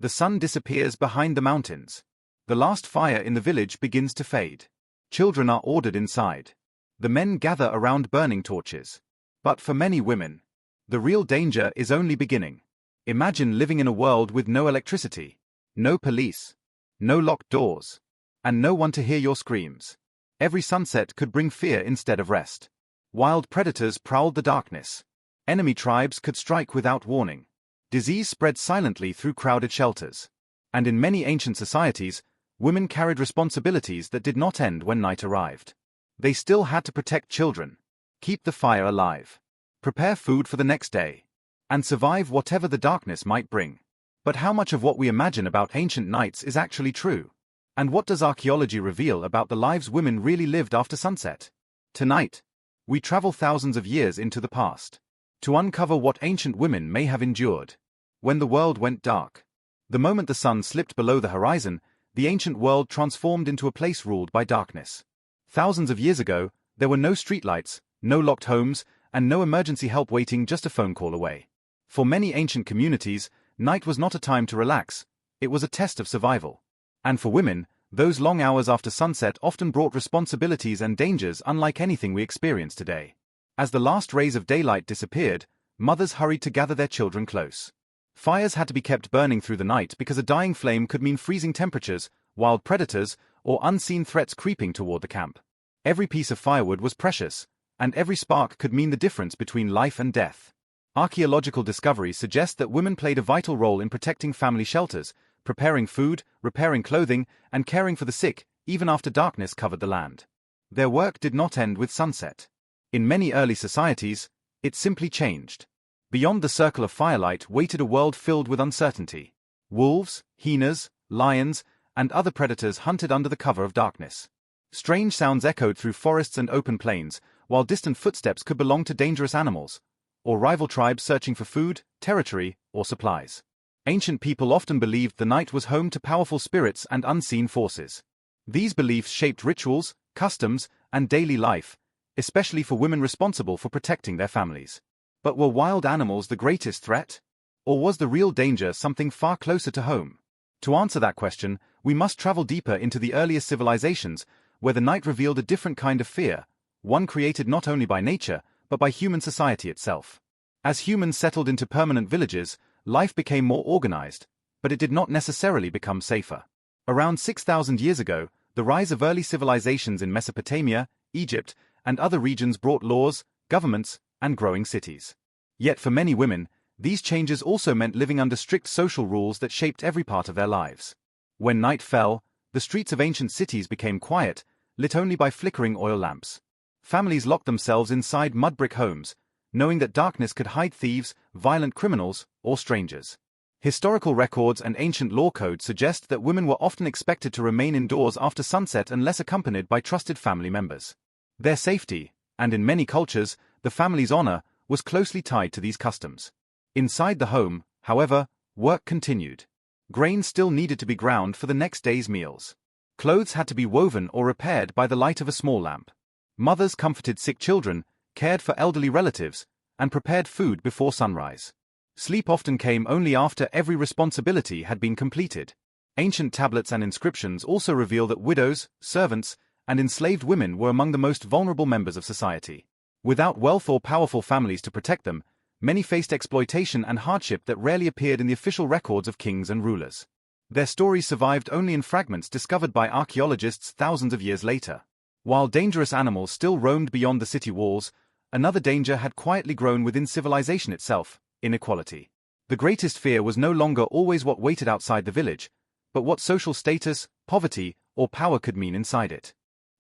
The sun disappears behind the mountains. The last fire in the village begins to fade. Children are ordered inside. The men gather around burning torches. But for many women, the real danger is only beginning. Imagine living in a world with no electricity, no police, no locked doors, and no one to hear your screams. Every sunset could bring fear instead of rest. Wild predators prowled the darkness. Enemy tribes could strike without warning. Disease spread silently through crowded shelters. And in many ancient societies, women carried responsibilities that did not end when night arrived. They still had to protect children, keep the fire alive, prepare food for the next day, and survive whatever the darkness might bring. But how much of what we imagine about ancient nights is actually true? And what does archaeology reveal about the lives women really lived after sunset? Tonight, we travel thousands of years into the past to uncover what ancient women may have endured when the world went dark. The moment the sun slipped below the horizon, the ancient world transformed into a place ruled by darkness. Thousands of years ago, there were no streetlights, no locked homes, and no emergency help waiting just a phone call away. For many ancient communities, night was not a time to relax, it was a test of survival. And for women, those long hours after sunset often brought responsibilities and dangers unlike anything we experience today. As the last rays of daylight disappeared, mothers hurried to gather their children close. Fires had to be kept burning through the night because a dying flame could mean freezing temperatures, wild predators, or unseen threats creeping toward the camp. Every piece of firewood was precious, and every spark could mean the difference between life and death. Archaeological discoveries suggest that women played a vital role in protecting family shelters, preparing food, repairing clothing, and caring for the sick, even after darkness covered the land. Their work did not end with sunset. In many early societies, it simply changed. Beyond the circle of firelight waited a world filled with uncertainty. Wolves, hyenas, lions, and other predators hunted under the cover of darkness. Strange sounds echoed through forests and open plains, while distant footsteps could belong to dangerous animals, or rival tribes searching for food, territory, or supplies. Ancient people often believed the night was home to powerful spirits and unseen forces. These beliefs shaped rituals, customs, and daily life, especially for women responsible for protecting their families. But were wild animals the greatest threat? Or was the real danger something far closer to home? To answer that question, we must travel deeper into the earliest civilizations, where the night revealed a different kind of fear, one created not only by nature, but by human society itself. As humans settled into permanent villages, life became more organized, but it did not necessarily become safer. Around 6,000 years ago, the rise of early civilizations in Mesopotamia, Egypt, and other regions brought laws, governments, and growing cities. Yet for many women, these changes also meant living under strict social rules that shaped every part of their lives. When night fell, the streets of ancient cities became quiet, lit only by flickering oil lamps. Families locked themselves inside mud-brick homes, knowing that darkness could hide thieves, violent criminals, or strangers. Historical records and ancient law codes suggest that women were often expected to remain indoors after sunset unless accompanied by trusted family members. Their safety, and in many cultures, the family's honor, was closely tied to these customs. Inside the home, however, work continued. Grain still needed to be ground for the next day's meals. Clothes had to be woven or repaired by the light of a small lamp. Mothers comforted sick children, cared for elderly relatives, and prepared food before sunrise. Sleep often came only after every responsibility had been completed. Ancient tablets and inscriptions also reveal that widows, servants, and enslaved women were among the most vulnerable members of society. Without wealth or powerful families to protect them, many faced exploitation and hardship that rarely appeared in the official records of kings and rulers. Their stories survived only in fragments discovered by archaeologists thousands of years later. While dangerous animals still roamed beyond the city walls, another danger had quietly grown within civilization itself: inequality. The greatest fear was no longer always what waited outside the village, but what social status, poverty, or power could mean inside it.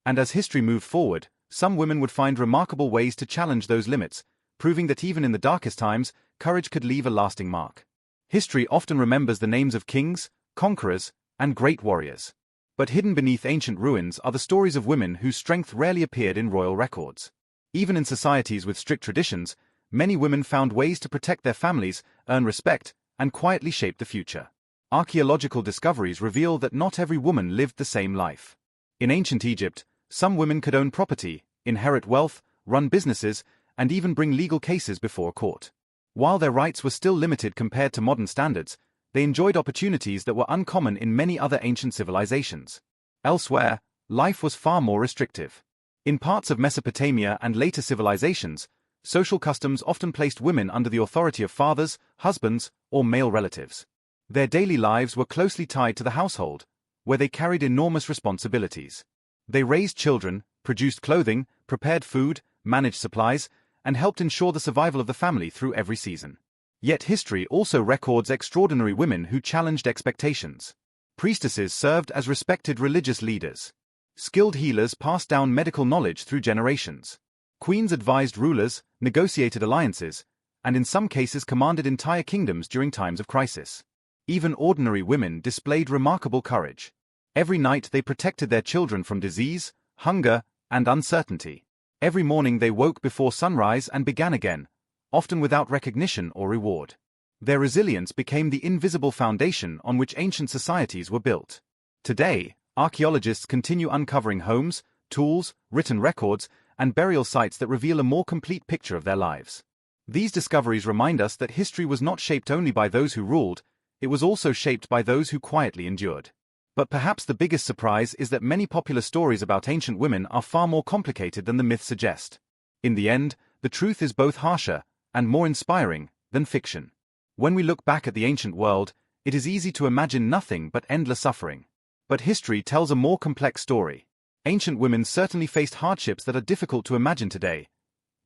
And as history moved forward, some women would find remarkable ways to challenge those limits, proving that even in the darkest times, courage could leave a lasting mark. History often remembers the names of kings, conquerors, and great warriors. But hidden beneath ancient ruins are the stories of women whose strength rarely appeared in royal records. Even in societies with strict traditions, many women found ways to protect their families, earn respect, and quietly shape the future. Archaeological discoveries reveal that not every woman lived the same life. In ancient Egypt, some women could own property, inherit wealth, run businesses, and even bring legal cases before court. While their rights were still limited compared to modern standards, They enjoyed opportunities that were uncommon in many other ancient civilizations. Elsewhere, life was far more restrictive. In parts of Mesopotamia and later civilizations, social customs often placed women under the authority of fathers, husbands, or male relatives. Their daily lives were closely tied to the household, where they carried enormous responsibilities. They raised children, produced clothing, prepared food, managed supplies, and helped ensure the survival of the family through every season. Yet history also records extraordinary women who challenged expectations. Priestesses served as respected religious leaders. Skilled healers passed down medical knowledge through generations. Queens advised rulers, negotiated alliances, and in some cases commanded entire kingdoms during times of crisis. Even ordinary women displayed remarkable courage. Every night they protected their children from disease, hunger, and uncertainty. Every morning they woke before sunrise and began again, often without recognition or reward. Their resilience became the invisible foundation on which ancient societies were built. Today, archaeologists continue uncovering homes, tools, written records, and burial sites that reveal a more complete picture of their lives. These discoveries remind us that history was not shaped only by those who ruled, it was also shaped by those who quietly endured. But perhaps the biggest surprise is that many popular stories about ancient women are far more complicated than the myths suggest. In the end, the truth is both harsher and more inspiring than fiction. When we look back at the ancient world, it is easy to imagine nothing but endless suffering. But history tells a more complex story. Ancient women certainly faced hardships that are difficult to imagine today.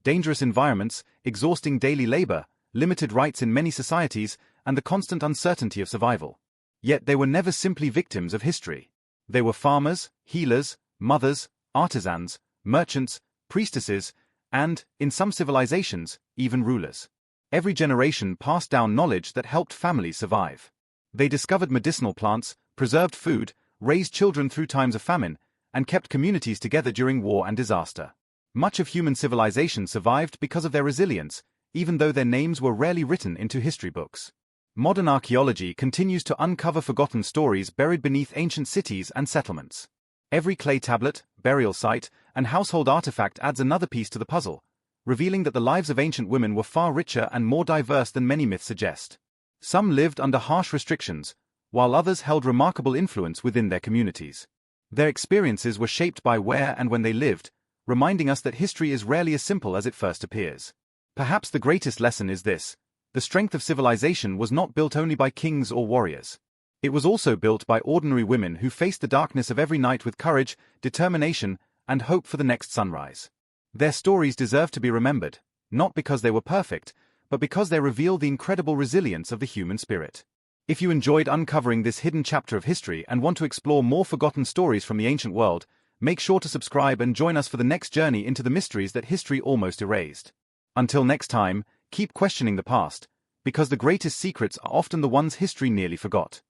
Dangerous environments, exhausting daily labor, limited rights in many societies, and the constant uncertainty of survival. Yet they were never simply victims of history. They were farmers, healers, mothers, artisans, merchants, priestesses, and, in some civilizations, even rulers. Every generation passed down knowledge that helped families survive. They discovered medicinal plants, preserved food, raised children through times of famine, and kept communities together during war and disaster. Much of human civilization survived because of their resilience, even though their names were rarely written into history books. Modern archaeology continues to uncover forgotten stories buried beneath ancient cities and settlements. Every clay tablet, burial site, and household artifact adds another piece to the puzzle, revealing that the lives of ancient women were far richer and more diverse than many myths suggest. Some lived under harsh restrictions, while others held remarkable influence within their communities. Their experiences were shaped by where and when they lived, reminding us that history is rarely as simple as it first appears. Perhaps the greatest lesson is this: the strength of civilization was not built only by kings or warriors. It was also built by ordinary women who faced the darkness of every night with courage, determination, and hope for the next sunrise. Their stories deserve to be remembered, not because they were perfect, but because they reveal the incredible resilience of the human spirit. If you enjoyed uncovering this hidden chapter of history and want to explore more forgotten stories from the ancient world, make sure to subscribe and join us for the next journey into the mysteries that history almost erased. Until next time, keep questioning the past, because the greatest secrets are often the ones history nearly forgot.